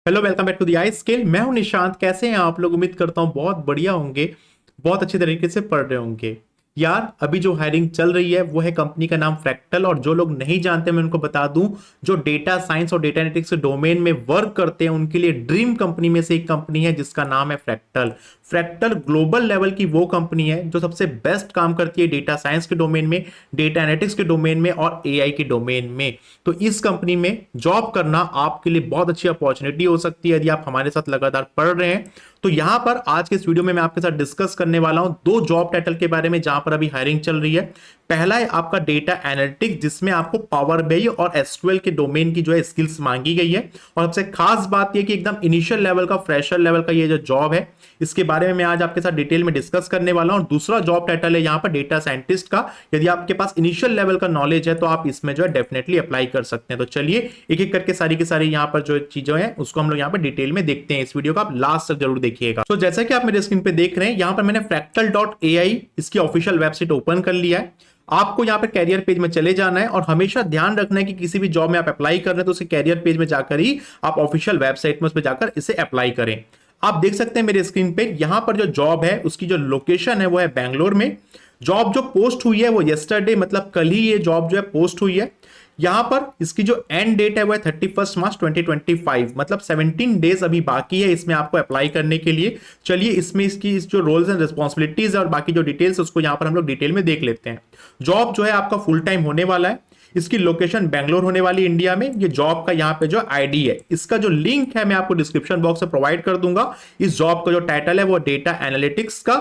Hello, welcome back to the I skill. मैं हूं निशांत। कैसे हैं आप लोग? उम्मीद करता हूं बहुत बढ़िया होंगे, बहुत अच्छे तरीके से पढ़ रहे होंगे। यार, अभी जो हायरिंग चल रही है वो है कंपनी का नाम फ्रैक्टल। और जो लोग नहीं जानते मैं उनको बता दूं, जो डेटा साइंस और डेटा एनालिटिक्स के डोमेन में वर्क करते हैं उनके लिए ड्रीम कंपनी में से एक कंपनी है जिसका नाम है फ्रैक्टल। फ्रैक्टल ग्लोबल लेवल की वो कंपनी है जो सबसे बेस्ट काम करती है डेटा साइंस के डोमेन में, डेटा एनालिटिक्स के डोमेन में और एआई के डोमेन में। तो इस कंपनी में जॉब करना आपके लिए बहुत अच्छी अपॉर्चुनिटी हो सकती है यदि आप हमारे साथ लगातार पढ़ रहे हैं। तो यहां पर आज के इस वीडियो में मैं आपके साथ डिस्कस करने वाला हूं दो जॉब टाइटल के बारे में जहां पर अभी हायरिंग चल रही है। पहला है आपका डेटा एनालिटिक्स, जिसमें आपको पावर बीआई और एसक्यूएल के डोमेन की जो है स्किल्स मांगी गई है। और सबसे खास बात यह कि एकदम इनिशियल लेवल का, फ्रेशर लेवल का ये जो जॉब है, इसके बारे में मैं आज आपके साथ डिटेल में डिस्कस करने वाला हूं। दूसरा जॉब टाइटल है यहां पर डेटा साइंटिस्ट का। यदि आपके पास इनिशियल लेवल का नॉलेज है तो आप इसमें जो है डेफिनेटली अप्लाई कर सकते हैं। तो चलिए एक एक करके सारी की सारी यहां पर जो चीजें हैं उसको हम लोग यहां पर डिटेल में देखते हैं। इस वीडियो को आप लास्ट तक जरूर देखिएगा। तो जैसा कि आप मेरे स्क्रीन पे देख रहे हैं, यहां पर मैंने fractal.ai इसकी ऑफिशियल वेबसाइट ओपन कर लिया है। आपको यहां पर कैरियर पेज में चले जाना है और हमेशा ध्यान रखना है कि किसी भी जॉब में आप अप्लाई कर रहे हैं तो उसके कैरियर पेज में जाकर ही आप ऑफिशियल वेबसाइट में उस पर जाकर इसे अप्लाई करें। आप देख सकते हैं मेरे स्क्रीन पे यहां पर जो जॉब है उसकी जो लोकेशन है वो है बेंगलोर में। जॉब जो पोस्ट हुई है वो येस्टरडे, मतलब कल ही ये जॉब जो है पोस्ट हुई है। यहां पर इसकी जो एंड डेट है वो है 31 मार्च 2025, मतलब 17 डेज अभी बाकी है इसमें आपको अप्लाई करने के लिए। चलिए इसमें इसकी इस जो रोल्स एंड रिस्पॉन्सिबिलिटीज है और बाकी जो डिटेल्स उसको यहां पर हम लोग डिटेल में देख लेते हैं। जॉब जो है आपका फुल टाइम होने वाला है। इसकी लोकेशन बेंगलोर होने वाली इंडिया में। ये जॉब का यहाँ पे जो आईडी है, इसका जो लिंक है मैं आपको डिस्क्रिप्शन बॉक्स में प्रोवाइड कर दूंगा। इस जॉब का जो टाइटल है वो डेटा एनालिटिक्स का,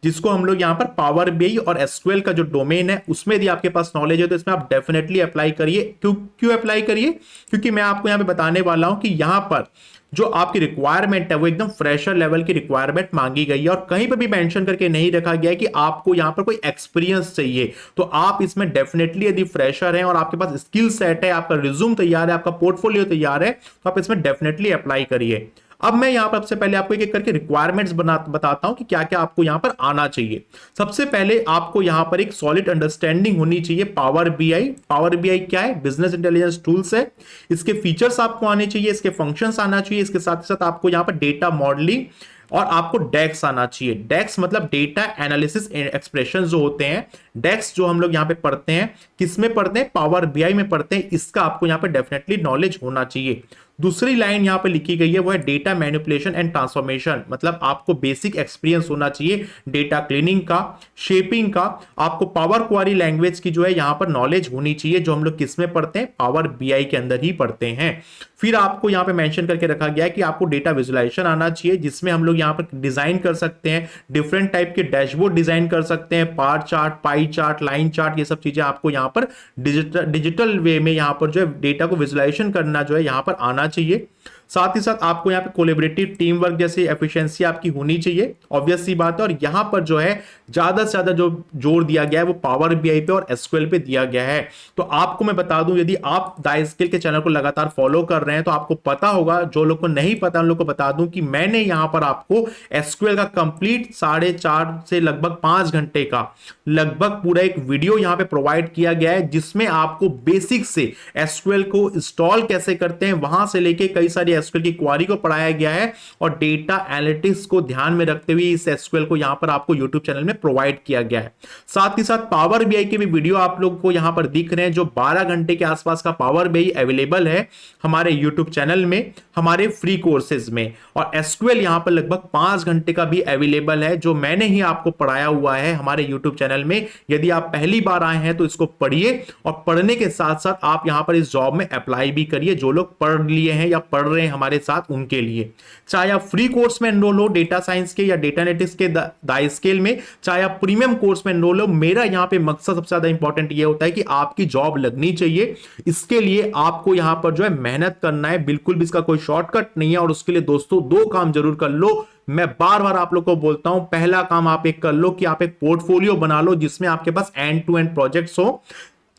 जिसको हम लोग यहाँ पर पावर बीआई और एसक्यूएल का जो डोमेन है उसमें यदि आपके पास नॉलेज है तो इसमें आप डेफिनेटली अप्लाई करिए। क्यों अप्लाई करिए? क्योंकि मैं आपको यहाँ पे बताने वाला हूं कि यहाँ पर जो आपकी रिक्वायरमेंट है वो एकदम फ्रेशर लेवल की रिक्वायरमेंट मांगी गई है और कहीं पर भी मेंशन करके नहीं रखा गया है कि आपको यहां पर कोई एक्सपीरियंस चाहिए। तो आप इसमें डेफिनेटली यदि फ्रेशर हैं और आपके पास स्किल सेट है, आपका रिज्यूम तैयार है, आपका पोर्टफोलियो तैयार है, तो आप इसमें डेफिनेटली अप्लाई करिए। अब मैं यहां पर सबसे पहले आपको एक एक करके रिक्वायरमेंट्स बताता हूं कि क्या क्या आपको यहां पर आना चाहिए। सबसे पहले आपको यहां पर एक सॉलिड अंडरस्टैंडिंग होनी चाहिए पावर बीआई। पावर बीआई क्या है? बिजनेस इंटेलिजेंस टूल्स है। इसके फीचर्स आपको आने चाहिए, इसके फंक्शंस आना चाहिए, इसके साथ साथ आपको यहां पर डेटा मॉडलिंग और आपको डेक्स आना चाहिए। डेक्स मतलब डेटा एनालिसिस एक्सप्रेशन जो होते हैं, डेक्स जो हम लोग यहाँ पे पढ़ते हैं, किस में पढ़ते हैं? पावर बीआई में पढ़ते हैं। इसका आपको यहाँ पे डेफिनेटली नॉलेज होना चाहिए। दूसरी लाइन यहां पे लिखी गई है वो है डेटा मैनिपुलेशन एंड ट्रांसफॉर्मेशन, मतलब आपको बेसिक एक्सपीरियंस होना चाहिए डेटा क्लीनिंग का, शेपिंग का। आपको पावर क्वेरी लैंग्वेज की जो है यहां पर नॉलेज होनी चाहिए, जो हम लोग किस में पढ़ते हैं? पावर बीआई के अंदर ही पढ़ते हैं। फिर आपको यहां पे मेंशन करके रखा गया है कि आपको डेटा विजुअलाइजेशन आना चाहिए, जिसमें हम लोग यहां पर डिजाइन कर सकते हैं, डिफरेंट टाइप के डैशबोर्ड डिजाइन कर सकते हैं, bar chart, pie chart, line chart, ये सब चीजें आपको यहां पर डिजिटल वे में यहां पर जो है डेटा को विजुअलाइजेशन करना जो है यहां पर आना चाहिए। साथ ही साथ आपको यहाँ पे कोलेबरेटिव टीम वर्क जैसी एफिशिएंसी आपकी होनी चाहिए, ऑब्वियस सी बात है। और यहाँ पर जो है ज्यादा से ज्यादा जो जोर दिया गया है वो पावर बीआई पे और एसक्यूएल पे दिया गया है। तो आपको मैं बता दूं, यदि आप द स्किल के चैनल को लगातार फॉलो कर रहे हैं तो आपको पता होगा, जो लोग को नहीं पता उन लोग को बता दूं कि मैंने यहाँ पर आपको एसक्यूएल का कंप्लीट 4.5 से लगभग 5 घंटे का लगभग पूरा एक वीडियो यहाँ पे प्रोवाइड किया गया है, जिसमें आपको बेसिक से एसक्यूएल को इंस्टॉल कैसे करते हैं वहां से लेके कई सारी एसक्यूएल की क्वेरी को पढ़ाया गया है। और डेटा एनालिटिक्स को ध्यान में रखते हुए इस एसक्यूएल को यहां पर आपको यूट्यूब चैनल में प्रोवाइड किया गया है। साथ ही साथ पावर बीआई के भी वीडियो आप लोगों को यहां पर दिख रहे हैं, जो 12 घंटे के आसपास का पावर बीआई अवेलेबल है हमारे यूट्यूब चैनल में, हमारे फ्री कोर्सेज में। और एसक्यूएल यहां पर लगभग 5 घंटे का भी अवेलेबल है, जो मैंने ही आपको पढ़ाया हुआ है हमारे यूट्यूब चैनल में। यदि आप पहली बार आए हैं तो इसको पढ़िए और पढ़ने के साथ साथ आप यहां पर इस जॉब में अप्लाई भी करिए, जो लोग पढ़ लिए हैं या पढ़ रहे हैं हमारे साथ उनके लिए। चाहे आप फ्री कोर्स में एनरोल हो डेटा साइंस के या डेटा एनालिटिक्स के द स्किल में, चाहे आप प्रीमियम कोर्स में एनरोल हो, मेरा यहां पे मकसद सबसे ज्यादा इंपॉर्टेंट ये होता है कि आपकी जॉब लगनी चाहिए। इसके लिए आपको यहां पर जो है मेहनत करना है, बिल्कुल भी इसका कोई शॉर्टकट नहीं है। और उसके लिए दोस्तों 2 काम जरूर कर लो। मैं बार बार आप लोग को बोलता हूं, पहला काम आप एक कर लो कि आप एक पोर्टफोलियो बना लो जिसमें आपके पास एंड टू एंड प्रोजेक्ट्स हो।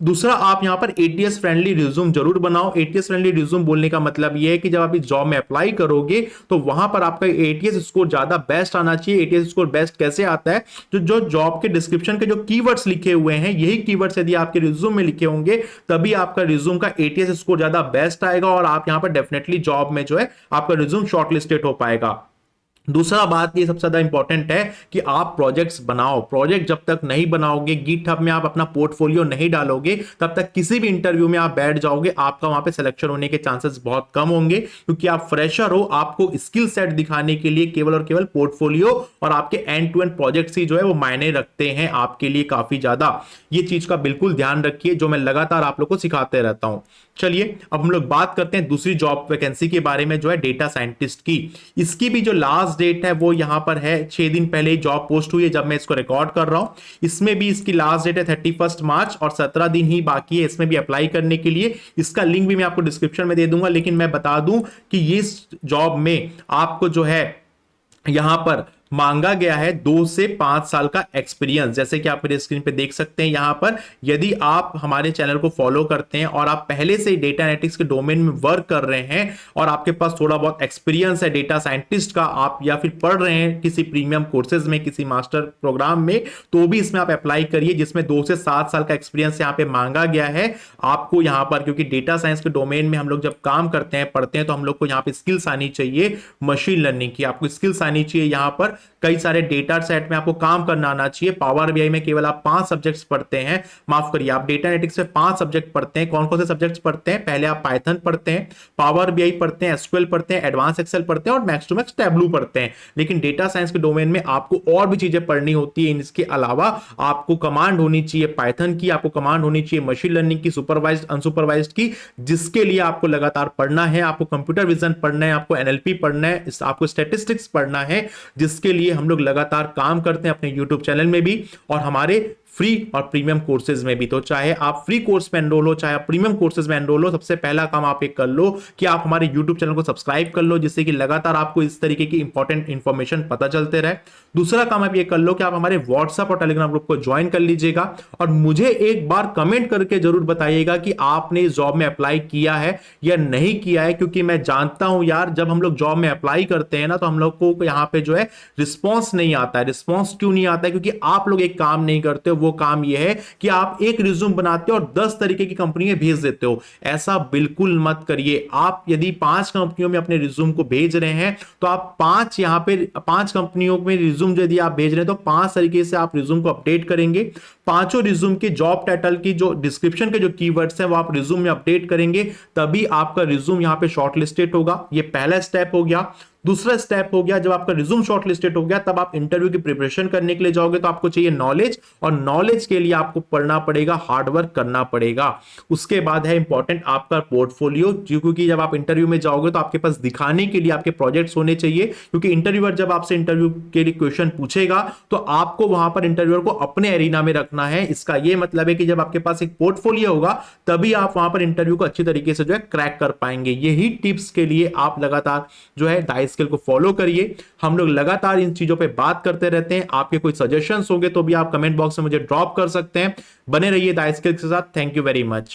दूसरा, आप यहां पर एटीएस फ्रेंडली रिज्यूम जरूर बनाओ। एटीएस फ्रेंडली रिज्यूम बोलने का मतलब यह है कि जब आप इस जॉब में अप्लाई करोगे तो वहां पर आपका एटीएस स्कोर ज्यादा बेस्ट आना चाहिए। एटीएस स्कोर बेस्ट कैसे आता है? जो जॉब के डिस्क्रिप्शन के जो कीवर्ड्स लिखे हुए हैं, यही कीवर्ड्स यदि आपके रिज्यूम में लिखे होंगे तभी आपका रिज्यूम का एटीएस स्कोर ज्यादा बेस्ट आएगा और आप यहां पर डेफिनेटली जॉब में जो है आपका रिज्यूम शॉर्टलिस्टेड हो पाएगा। दूसरा बात ये सबसे ज्यादा इंपॉर्टेंट है कि आप प्रोजेक्ट्स बनाओ। प्रोजेक्ट जब तक नहीं बनाओगे, गिटहब में आप अपना पोर्टफोलियो नहीं डालोगे, तब तक किसी भी इंटरव्यू में आप बैठ जाओगे, आपका वहां पे सिलेक्शन होने के चांसेस बहुत कम होंगे, क्योंकि आप फ्रेशर हो। आपको स्किल सेट दिखाने के लिए केवल और केवल पोर्टफोलियो और आपके एंड टू एंड प्रोजेक्ट्स ही जो है वो मायने रखते हैं आपके लिए काफी ज्यादा। ये चीज का बिल्कुल ध्यान रखिए, जो मैं लगातार आप लोग को सिखाते रहता हूं। चलिए अब हम लोग बात करते हैं दूसरी जॉब वैकेंसी के बारे में, जो है डेटा साइंटिस्ट की। इसकी भी जो लास्ट डेट है वो यहां पर है, 6 दिन पहले जॉब पोस्ट हुई है जब मैं इसको रिकॉर्ड कर रहा हूं। इसमें भी इसकी लास्ट डेट है 31 मार्च और 17 दिन ही बाकी है इसमें भी अप्लाई करने के लिए। इसका लिंक भी मैं आपको डिस्क्रिप्शन में दे दूंगा, लेकिन मैं बता दूं कि इस जॉब में आपको जो है यहां पर मांगा गया है 2 से 5 साल का एक्सपीरियंस। जैसे कि आप मेरे स्क्रीन पे देख सकते हैं यहां पर, यदि आप हमारे चैनल को फॉलो करते हैं और आप पहले से डेटा एनालिटिक्स के डोमेन में वर्क कर रहे हैं और आपके पास थोड़ा बहुत एक्सपीरियंस है डेटा साइंटिस्ट का, आप या फिर पढ़ रहे हैं किसी प्रीमियम कोर्सेज में, किसी मास्टर प्रोग्राम में, तो भी इसमें आप अप्लाई करिए, जिसमें 2 से 7 साल का एक्सपीरियंस यहां पे मांगा गया है आपको यहां पर। क्योंकि डेटा साइंस के डोमेन में हम लोग जब काम करते हैं, पढ़ते हैं, तो हम लोग को यहां पे स्किल्स आनी चाहिए मशीन लर्निंग की, आपको स्किल्स आनी चाहिए। यहां पर कई सारे डेटा सेट में आपको काम करना आना चाहिए। पावर बीआई में केवल आप 5 सब्जेक्ट्स पढ़ते हैं, माफ करिए, आप डेटा एनालिटिक्स में 5 सब्जेक्ट पढ़ते हैं। कौन कौन से सब्जेक्ट्स पढ़ते हैं? पहले आप पाइथन पढ़ते हैं, पावर बीआई पढ़ते हैं, एसक्यूएल पढ़ते हैं, एडवांस एक्सेल पढ़ते हैं और मैक्स टू मैक्स टैबलू पढ़ते हैं। लेकिन डेटा साइंस के डोमेन में आपको और भी चीजें पढ़नी होती है। इसके अलावा आपको कमांड होनी चाहिए पाइथन की, आपको कमांड होनी चाहिए मशीन लर्निंग की, सुपरवाइज्ड अनसुपरवाइज्ड की, जिसके लिए आपको लगातार पढ़ना है। आपको कंप्यूटर विजन पढ़ना है, आपको एनएलपी पढ़ना है, आपको स्टैटिस्टिक्स पढ़ना है, जिसके लिए हम लोग लगातार काम करते हैं अपने यूट्यूब चैनल में भी और हमारे फ्री और प्रीमियम कोर्सेज में भी। तो चाहे आप फ्री कोर्स में एनरोल हो, चाहे आप प्रीमियम कोर्सेज में एनरोल हो, सबसे पहला काम आप एक कर लो कि आप हमारे यूट्यूब चैनल को सब्सक्राइब कर लो, जिससे कि लगातार आपको इस तरीके की इंपॉर्टेंट इंफॉर्मेशन पता चलते रहे। दूसरा काम आप ये कर लो कि आप हमारे व्हाट्सएप और टेलीग्राम ग्रुप को ज्वाइन कर लीजिएगा और मुझे एक बार कमेंट करके जरूर बताइएगा कि आपने इस जॉब में अप्लाई किया है या नहीं किया है। क्योंकि मैं जानता हूं यार, जब हम लोग जॉब में अप्लाई करते हैं ना, तो हम लोग को यहां पे जो है रिस्पॉन्स नहीं आता है। रिस्पॉन्स क्यों नहीं आता है? क्योंकि आप लोग एक काम नहीं करते हो। वो काम यह है कि आप एक रिज्यूम बनाते हो और 10 तरीके की कंपनी में भेज देते हो। ऐसा बिल्कुल मत करिए। आप यदि 5 कंपनियों में अपने रिज्यूम को भेज रहे हैं तो आप 5 यहां पे 5 कंपनियों में रिज्यूम यदि आप भेज रहे हैं तो 5 तरीके से आप रिज्यूम को अपडेट करेंगे। पांचों रिज्यूम के जॉब टाइटल की जो डिस्क्रिप्शन के जो कीवर्ड्स हैं वो आप रिज्यूम में अपडेट करेंगे, तभी आपका रिज्यूम यहां पे शॉर्टलिस्टेड होगा। ये पहला स्टेप हो गया। दूसरा स्टेप हो गया, जब आपका रिज्यूम शॉर्टलिस्टेड हो गया तब आप इंटरव्यू की प्रिपरेशन करने के लिए जाओगे, तो आपको चाहिए नॉलेज, और नॉलेज के लिए आपको पढ़ना पड़ेगा, हार्डवर्क करना पड़ेगा। उसके बाद है इंपॉर्टेंट आपका पोर्टफोलियो, क्योंकि जब आप इंटरव्यू में जाओगे तो आपके पास दिखाने के लिए आपके प्रोजेक्ट्स होने चाहिए। क्योंकि इंटरव्यूअर जब आपसे इंटरव्यू के लिए क्वेश्चन पूछेगा तो आपको वहां पर इंटरव्यूअर को अपने एरिना में रखना है। इसका यह मतलब है कि जब आपके पास एक पोर्टफोलियो होगा तभी आप वहां पर इंटरव्यू को अच्छी तरीके से जो है क्रैक कर पाएंगे। यही टिप्स के लिए आप लगातार जो है डाइस स्किल को फॉलो करिए। हम लोग लगातार इन चीजों पे बात करते रहते हैं। आपके कोई सजेशंस होंगे तो भी आप कमेंट बॉक्स में मुझे ड्रॉप कर सकते हैं। बने रहिए डाइस स्किल के साथ। Thank you very much.